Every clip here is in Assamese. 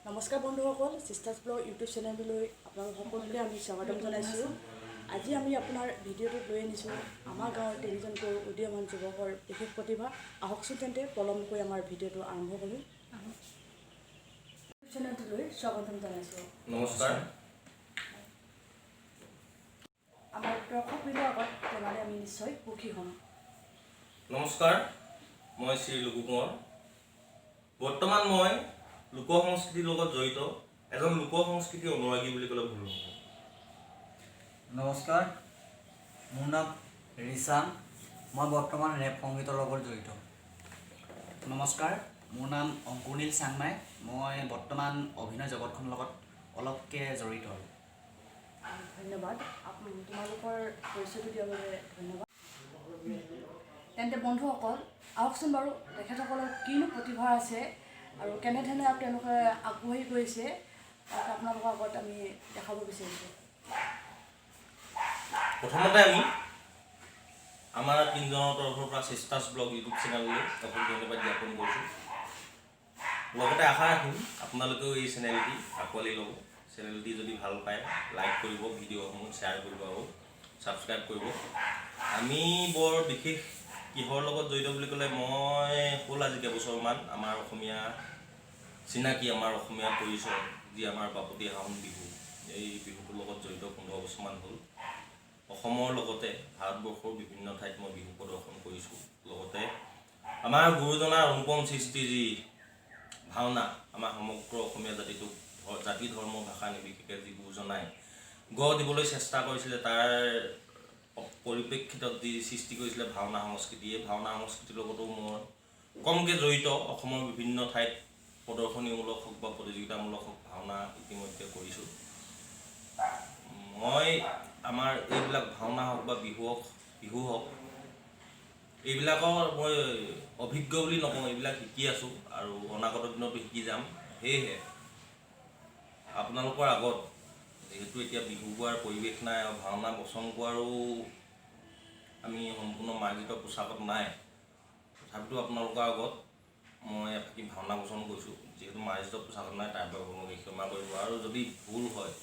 নমস্কাৰ বন্ধুসকল, চিষ্টাৰ্ছ ব্লগ ইউটিউব চেনেললৈ আপোনালোক সকলোকে আমি স্বাগতম জনাইছোঁ। আজি আমি আপোনাৰ ভিডিঅ'টোত লৈ আনিছোঁ আমাৰ গাঁৱৰ তিনিজনকৈ উদীয়মান যুৱকৰ বিশেষ প্ৰতিভা। আহকচোন তেন্তে পলমকৈ আমাৰ ভিডিঅ'টো আৰম্ভ কৰোঁ। ইউটিউব চেনেলটোলৈ স্বাগতম জনাইছোঁ। নমস্কাৰ। আমাৰ দৰ্শকবিলাকৰ আগত জনালে আমি নিশ্চয় সুখী হ'ম। নমস্কাৰ, মই শ্ৰী লুকু কোঁৱৰ। বৰ্তমান মই লোক সংস্কৃতিৰ লগত জড়িত এজন লোক সংস্কৃতিৰ অনুৰাগী বুলি ক'লে ভুল নহ'ব। নমস্কাৰ, মোৰ নাম ৰিচান। মই বৰ্তমান ৰেপ সংগীতৰ লগত জড়িত। নমস্কাৰ, মোৰ নাম অংকুৰনীল চাংমাই। মই বৰ্তমান অভিনয় জগতখনৰ লগত অলপকৈ জড়িত। ধন্যবাদ, তোমালোকৰ পৰিচয়টো দিয়াৰ বাবে ধন্যবাদ। তেন্তে বন্ধুসকল, আহকচোন বাৰু তেখেতসকলৰ কিনো প্ৰতিভা আছে আৰু কেনেধৰণে তেওঁলোকে আগবাঢ়ি গৈছে তাক আপোনালোকৰ আগত আমি দেখাব বিচাৰিছোঁ। প্ৰথমতে আমি আমাৰ তিনিজনৰ তৰফৰ পৰা চিষ্টাৰ্ছ ব্লগ ইউটিউব চেনেললৈ অসংখ্য ধন্যবাদ জ্ঞাপন কৰিছোঁ। লগতে আশা ৰাখিম আপোনালোকেও এই চেনেলটি আঁকোৱালি ল'ব। চেনেলটি যদি ভাল পায় লাইক কৰিব, ভিডিঅ'সমূহ শ্বেয়াৰ কৰিব আৰু ছাবস্ক্ৰাইব কৰিব। আমি বৰ বিশেষ কিহৰ লগত জড়িত বুলি ক'লে মই হ'ল আজি কেইবছৰমান আমাৰ অসমীয়া চিনাকি, আমাৰ অসমীয়া পৰিচয় যি আমাৰ বাপতি সাহোন বিহু, এই বিহুটোৰ লগত জড়িত 15 বছৰমান হ'ল। অসমৰ লগতে ভাৰতবৰ্ষৰ বিভিন্ন ঠাইত মই বিহু প্ৰদৰ্শন কৰিছোঁ। লগতে আমাৰ গুৰুজনাৰ অনুপম সৃষ্টি যি ভাওনা, আমাৰ সমগ্ৰ অসমীয়া জাতিটোক জাতি ধৰ্ম ভাষা নিৰ্বিশেষে যি গুৰুজনাই গঢ় দিবলৈ চেষ্টা কৰিছিলে, তাৰ পৰিপ্ৰেক্ষিতত যি সৃষ্টি কৰিছিলে ভাওনা সংস্কৃতি, এই ভাওনা সংস্কৃতিৰ লগতো মই কমকৈ জড়িত। অসমৰ বিভিন্ন ঠাইত প্ৰদৰ্শনীমূলক হওক বা প্ৰতিযোগিতামূলক হওক ভাওনা ইতিমধ্যে কৰিছোঁ। মই আমাৰ এইবিলাক ভাওনা হওক বা বিহু হওক এইবিলাকৰ মই অভিজ্ঞ বুলি নকওঁ, এইবিলাক শিকি আছোঁ আৰু অনাগত দিনতো শিকি যাম। সেয়েহে আপোনালোকৰ আগত যিহেতু এতিয়া বিহু গোৱাৰ পৰিৱেশ নাই আৰু ভাওনা বচন গোৱাৰো আমি সম্পূৰ্ণ মাৰ্জিত পোচাকত নাই, তথাপিতো আপোনালোকৰ আগত মই এফাকি ভাওনা বচন গৈছোঁ। যিহেতু মাৰ্জিত পোচাকত নাই তাৰ বাবে আপোনালোকে ক্ষমা কৰিব আৰু যদি ভুল হয়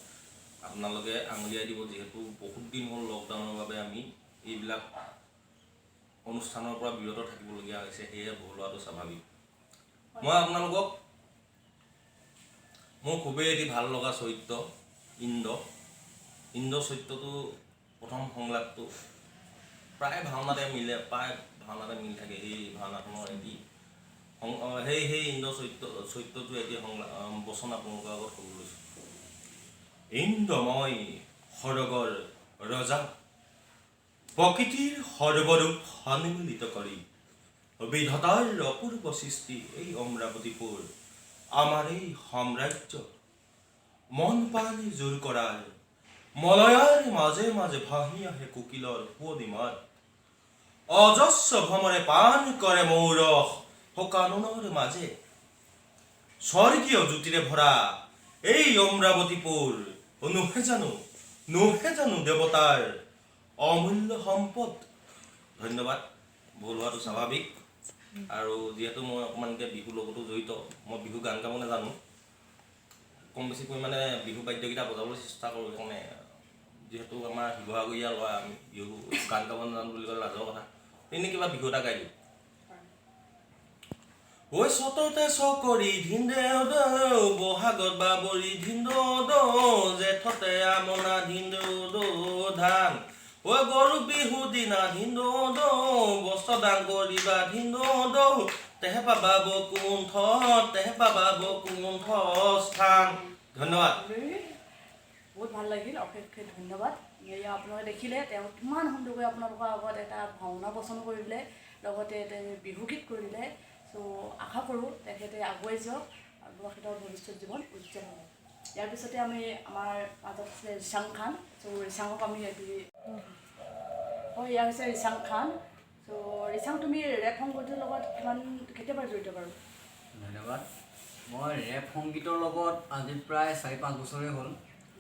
আপোনালোকে আঙুলিয়াই দিব। যিহেতু বহুত দিন হ'ল লকডাউনৰ বাবে আমি এইবিলাক অনুষ্ঠানৰ পৰা বিৰত থাকিবলগীয়া হৈছে, সেয়ে ভুল হোৱাটো স্বাভাৱিক। মই আপোনালোকক মোৰ খুবেই এটি ভাল লগা চৰিত্ৰ ইন্দ্ৰ চৰিত্ৰটো প্ৰথম সংলাপটো প্ৰায় ভাওনাতে মিল থাকে। সেই ভাওনাখনৰ এটি সেই ইন্দ্ৰ চৰিত্ৰটো এটি বচন আপোনালোকৰ আগত ক'ব লৈছোঁ। ইন্দ্ৰময় সৰগৰ ৰজা, প্ৰকৃতিৰ সৰ্বৰূপ সন্মিলিত কৰি বিধাতাৰ অপূৰ্ব সৃষ্টি এই অমৰাৱতীপুৰ আমাৰ এই সাম্ৰাজ্য মন প্ৰাণ জোৰ কৰাৰ মলয়াৰ মাজে মাজে ভাহি আহে কোকিলৰ শুৱনি মাত। অজস্ৰ ভ্ৰমৰে পান কৰে মৌৰস কাননৰ মাজে। স্বৰ্গীয় জ্যোতিৰে ভৰা এই অমৰাৱতীপুৰ নোহে জানো দেৱতাৰ অমূল্য সম্পদ। ধন্যবাদ, ভুল হোৱাটো স্বাভাৱিক। আৰু যিহেতু মই অকণমানকৈ বিহুৰ লগতো জড়িত, মই বিহু গান গাব নাজানো, কম বেছি পৰিমাণে বিহু বাদ্যকেইটা বজাবলৈ চেষ্টা কৰোঁ। সেইকাৰণে যিহেতু আমাৰ শিৱসাগৰীয়া ল'ৰা, আমি বিহু গান গাব নাজানো বুলি ক'লে লাজৰ কথা। এনেই কিবা বিহু এটা গাই দিওঁ। ঐ চততে চকৰি ধিন্দে বহাগত বাবৰি ধিন্দ জেঠতে আমনা ধিন্দ ধান। ঐ গৰু বিহু দিনা ধিন্দ বস্ত্ৰ দান কৰিবা ধিন্দ তেহে পাবা বকুণ্ঠ স্থান। ধন্যবাদ। বহুত ভাল লাগিল, অশেষ ধন্যবাদ। এয়া আপোনালোকে দেখিলে তেওঁ কিমান সুন্দৰকৈ আপোনালোকৰ আগত এটা ভাওনা বচন কৰিলে, লগতে বিহুগীত কৰিলে। চ' আশা কৰোঁ তেখেতে আগুৱাই যাওক আৰু তেখেতৰ ভৱিষ্যত জীৱন উজ্জ্বল হ'ব। ইয়াৰ পিছতে আমি আমাৰ মাজত আছে ৰিচাং খান। চ' ৰিচাঙক আমি এয়া হৈছে ৰিচাং খান। চ' ৰিচাং, তুমি ৰেপ সংগীতৰ লগত কেতিয়াবা জড়িত বাৰু? ধন্যবাদ। মই ৰেপ সংগীতৰ লগত আজি প্ৰায় 4-5 বছৰেই হ'ল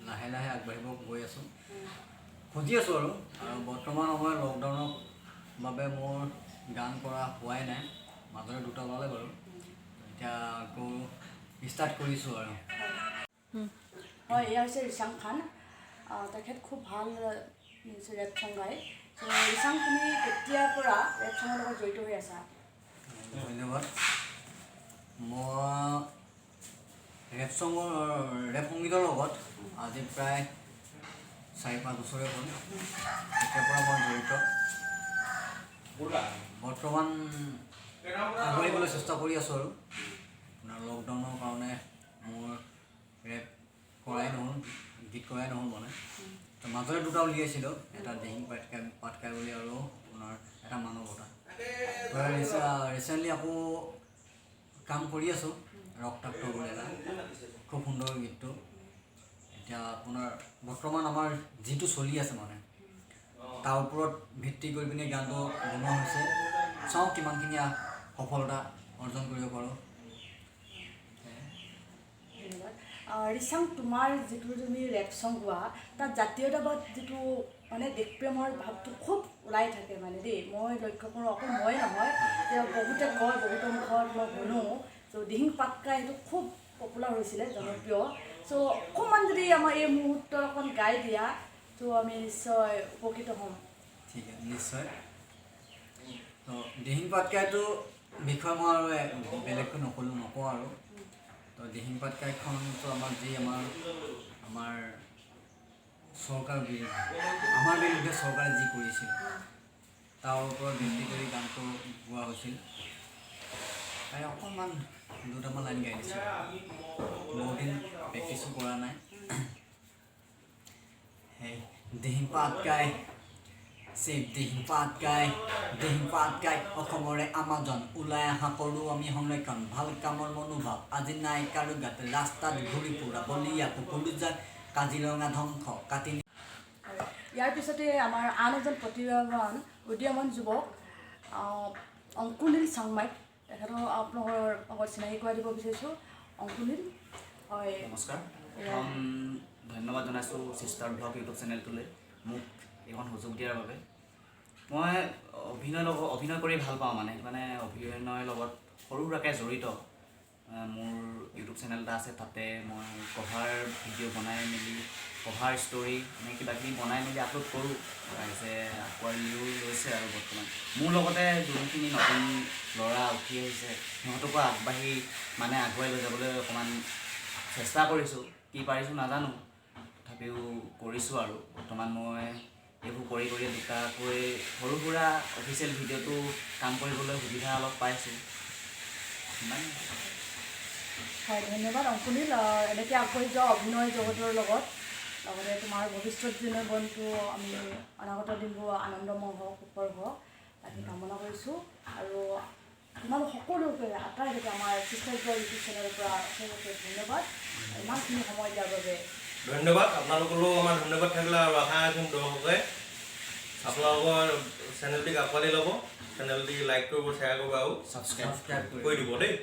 লাহে লাহে আগবাঢ়িব গৈ আছোঁ, খুজি আছোঁ আৰু বৰ্তমান সময়ত লকডাউনৰ বাবে মোৰ গান কৰা হোৱাই নাই। মাজতে দুটা ওলালে বাৰু, এতিয়া আকৌ ষ্টাৰ্ট কৰিছোঁ আৰু হয়, এয়া হৈছে ৰিচাং খান। তেখেত খুব ভাল ৰেপ চং গায়। চ' ৰিচাং, তুমি কেতিয়াৰ পৰা ৰেপ চঙৰ লগত জড়িত হৈ আছা? ধন্যবাদ। মই ৰেপ সংগীতৰ লগত আজি প্ৰায় 4-5 বছৰে হ'ল। তেতিয়াৰ পৰা মই জড়িত। বৰ্তমান আগবাঢ়িবলৈ চেষ্টা কৰি আছোঁ আৰু আপোনাৰ লকডাউনৰ কাৰণে মোৰ ৰেপ কৰাই নহ'ল, গীত কৰাই নহ'ল মানে। তো মাজতে 2টা উলিয়াইছিলোঁ, এটা দিহিং পাটকাই বুলি আৰু আপোনাৰ এটা মানৱতা। ৰিচেণ্টলি আকৌ কাম কৰি আছোঁ ৰক টাক্টৰ বুলি এটা খুব সুন্দৰ গীতটো। এতিয়া আপোনাৰ বৰ্তমান আমাৰ যিটো চলি আছে মানে তাৰ ওপৰত ভিত্তি কৰি পিনে গানটো বনোৱা হৈছে। চাওঁ কিমানখিনি সফলতা অৰ্জন কৰিব পাৰোঁ। ধন্যবাদ। ৰিচাং, তোমাৰ যিটো তুমি ৰেপ চং গোৱা তাত জাতীয়তাবাদ যিটো মানে দেশপ্ৰেমৰ ভাৱটো খুব ওলাই থাকে মানে দেই। মই লক্ষ্য কৰোঁ, অকল মই নহয়, বহুতে কয়, বহুতৰ মুখত মই শুনো। চ' দিহিং পাটকাই সেইটো খুব পপুলাৰ হৈছিলে, জনপ্ৰিয়। চ' অকণমান যদি আমাৰ এই মুহূৰ্তত অকণ গাই দিয়া ত' আমি নিশ্চয় উপকৃত হ'ম। ঠিক আছে, নিশ্চয়। তো দিহিং পাটকাইটোৰ বিষয়ে মই আৰু বেলেগকৈ নকওঁ আৰু। তো দিহিং পাটকাইখনটো আমাৰ চৰকাৰ আমাৰ বিৰুদ্ধে চৰকাৰে যি কৰিছিল তাৰ ওপৰত ভিত্তি কৰি গানটো গোৱা হৈছিল। তাই অকণমান 2টামান লাইন গাই দিছিল। বহুদিন প্ৰেক্টিছো কৰা নাই। সেই দিহিং পাটকাই, দিহিং পাটকাই অসমৰে আমাজন, ওলাই অহা কৰোঁ আমি সংৰক্ষণ, ভাল কামৰ মনোভাৱ আজি নাই কাৰো গাত, ৰাস্তাত ঘূৰি ফুৰা বলিয়া কুকুৰ যায়, কাজিৰঙা ধ্বংস কাটি। ইয়াৰ পিছতে আমাৰ আন এজন প্ৰতিভাৱান উদীয়মান যুৱক অংকুনীল চাংমাইক, তেখেতক আপোনালোকৰ লগত চিনাকি কৰাই দিব বিচাৰিছোঁ। অংকুনীল, হয় নমস্কাৰ। ধন্যবাদ জনাইছোঁ চিষ্টাৰ ব্লগ ইউটিউব চেনেলটোলৈ মোক এইখন সুযোগ দিয়াৰ বাবে। মই অভিনয় কৰি ভাল পাওঁ মানে অভিনয়ৰ লগত সৰু সুৰাকৈ জড়িত। মোৰ ইউটিউব চেনেল এটা আছে, তাতে মই কভাৰ ভিডিঅ' বনাই মেলি কভাৰ ষ্টৰি কিবাকিবি বনাই মেলি আপলোড কৰোঁ। ৰাইজে আঁকোৱালিও লৈছে আৰু বৰ্তমান মোৰ লগতে যোনখিনি নতুন ল'ৰা উঠি আহিছে সিহঁতকো আগুৱাই লৈ যাবলৈ অকণমান চেষ্টা কৰিছোঁ। কি পাৰিছোঁ নাজানো, তথাপিও কৰিছোঁ আৰু বৰ্তমান মই এইবোৰ কৰি 2টাকৈ সৰু সুৰা অফিচিয়েল ভিডিঅ'টো কাম কৰিবলৈ সুবিধা অলপ পাইছোঁ। হয়, ধন্যবাদ অংকুনীল। এনেকৈ আগবাঢ়ি যোৱা অভিনয় জগতৰ লগত, লগতে তোমাৰ ভৱিষ্যত জীৱনটো আমি অনাগত দিনবোৰ আনন্দময় হওক, সুখৰ হওক তাকে কামনা কৰিছোঁ। আৰু তোমালোক সকলোকে আটাইলৈকে আমাৰ চিষ্টাৰ ব্লগ ইউটিউব চেনেলৰ পৰা সকলোকে ধন্যবাদ ইমানখিনি সময় দিয়াৰ বাবে। ধন্যবাদ। আপোনালোকলৈও আমাৰ ধন্যবাদ থাকিলে আৰু আশা ৰাখিম দৰ্শকে আপোনালোকৰ চেনেলটিক আঁকোৱালি ল'ব, চেনেলটি লাইক কৰিব, শ্বেয়াৰ কৰিব আৰু ছাবস্ক্ৰাইব কৰি দিব দেই।